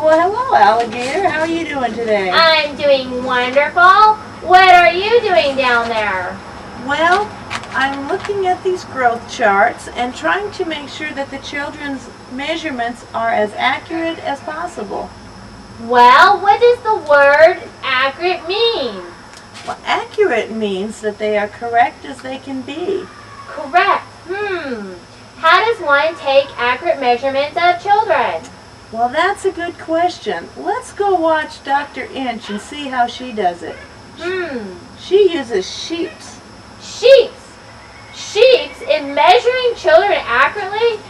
Well, hello, alligator. How are you doing today? I'm doing wonderful. What are you doing down there? Well, I'm looking at these growth charts and trying to make sure that the children's measurements are as accurate as possible. Well, what does the word accurate mean? Well, accurate means that they are correct as they can be. Correct. How does one take accurate measurements of children? Well, that's a good question. Let's go watch Dr. Inch and see how she does it. She uses sheeps. Sheeps in measuring children accurately?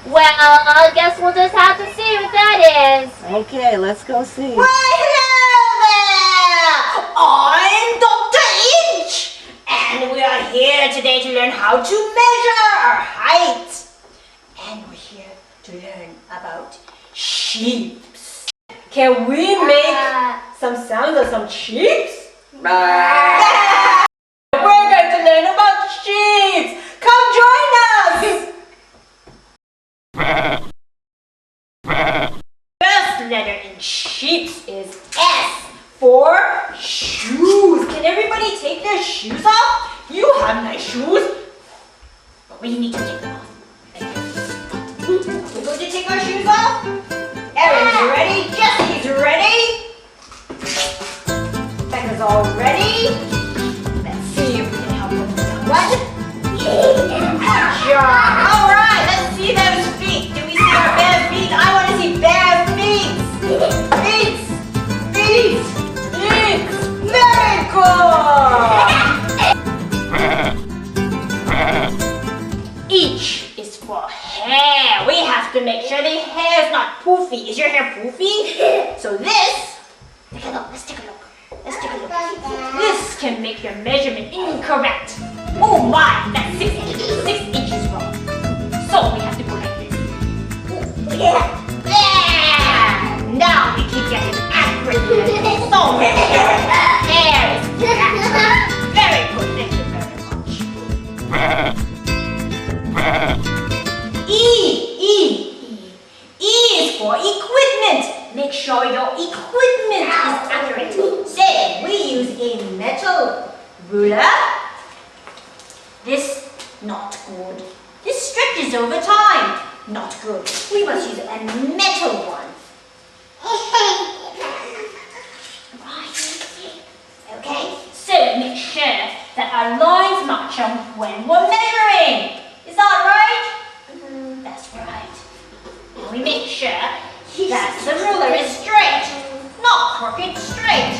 Well, I guess we'll just have to see what that is. Okay, let's go see. Well, hello there! I'm Dr. Inch, and we are here today to learn how to measure our height. And we're here to learn about sheep. Can we make some sounds of some sheep? We're going to learn about sheep. Come join us. First letter in sheep is S for shoes. Can everybody take their shoes off? You have nice shoes, but we need to take them off. We're going to take our shoes off. Erin's ready. Jesse's ready. Becca's all ready. Let's see if we can help them with that one. Good job. All right, let's see those feet. Do we see our bare feet? I want to see bare feet. Feet. Feet. Feet. Very good. Each is for hair. We have to make sure the hair is not poofy. Is your hair poofy? So this, take a look. Let's take a look. Let's take a look. This can make your measurement incorrect. Oh my, that's 6 inches. 6 inches wrong. So we have to go like this. Ooh, yeah. There. Now we can get an accurate measurement. So make sure the hair is correct. Very good. Thank you very much. E is for equipment. Make sure your equipment is accurate. Say, we use a metal ruler. This, not good. This stretches over time. Not good. We must use a metal one. Right. Okay, so make sure that our lines match up when we're measuring. Is that right? That's right. And we make sure that the ruler is straight, not crooked, straight.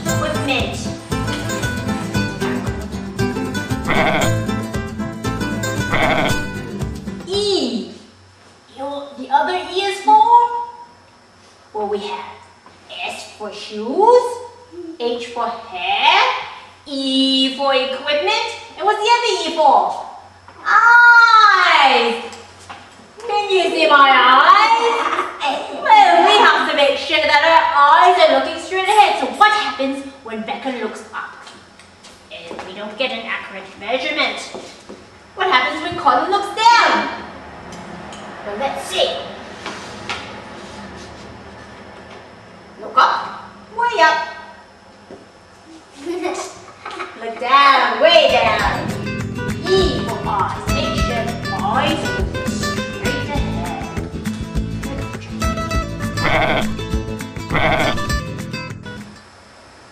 Equipment. E. The other E is for? Well, we have S for shoes, H for hair, E for equipment, and what's the other E for? Eyes! Can you see my eyes? Well, we have to make sure that our eyes are looking straight ahead. So what happens when Becca looks up? If we don't get an accurate measurement. What happens when Colin looks down? Well, let's see. Look up, way up. Look down, way down. E for eyes. Make sure the eyes are looking straight ahead.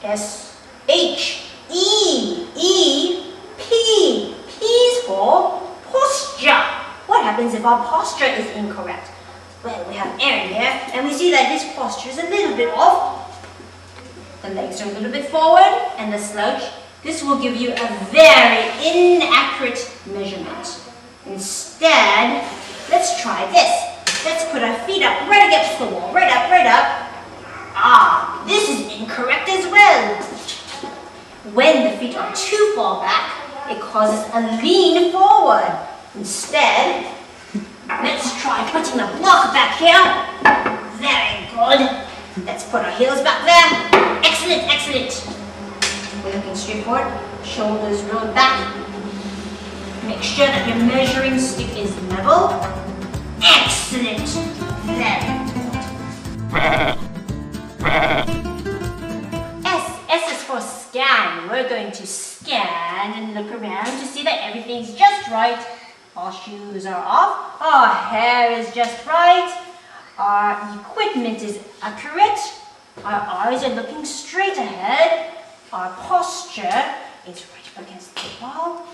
S, H, E, P. P is for posture. What happens if our posture is incorrect? Well, we have Erin here, and we see that his posture is a little bit off. The legs are a little bit forward, and the slouch. This will give you a very inaccurate measurement. Instead, let's try this. Let's put our feet up right against the wall. Right up, right up. Ah, this is incorrect as well. When the feet are too far back, it causes a lean forward. Instead, let's try putting the block back here. Very good. Let's put our heels back there. Excellent, excellent. We're looking straight forward. Shoulders rolled back. Make sure that your measuring stick is level. Excellent. Very good. S is for scan. We're going to scan and look around to see that everything's just right. Our shoes are off. Our hair is just right. Our equipment is accurate. Our eyes are looking straight ahead. Our posture is right up against the wall.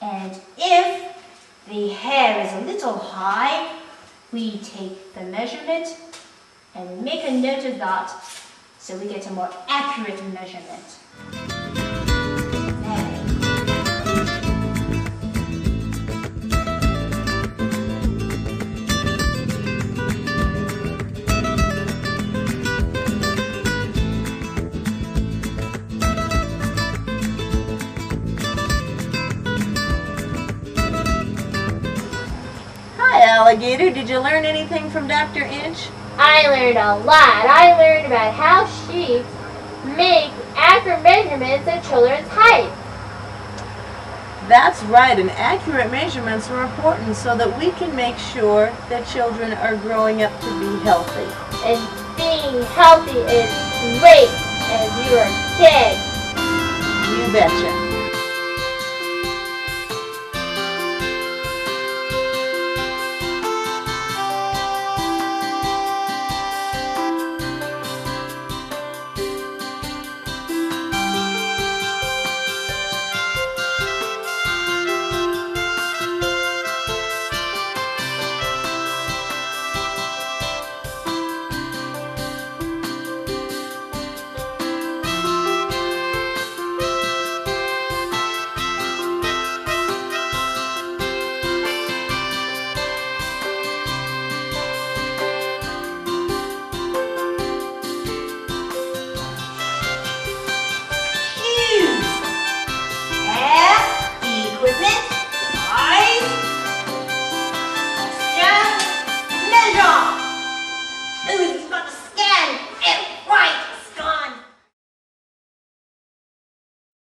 And if the hair is a little high, we take the measurement and make a note of that so we get a more accurate measurement. Hi, Alligator. Did you learn anything from Dr. Inch? I learned a lot. I learned about how sheep make accurate measurements of children's height. That's right, and accurate measurements are important so that we can make sure that children are growing up to be healthy. And being healthy is great as you are kids. You betcha.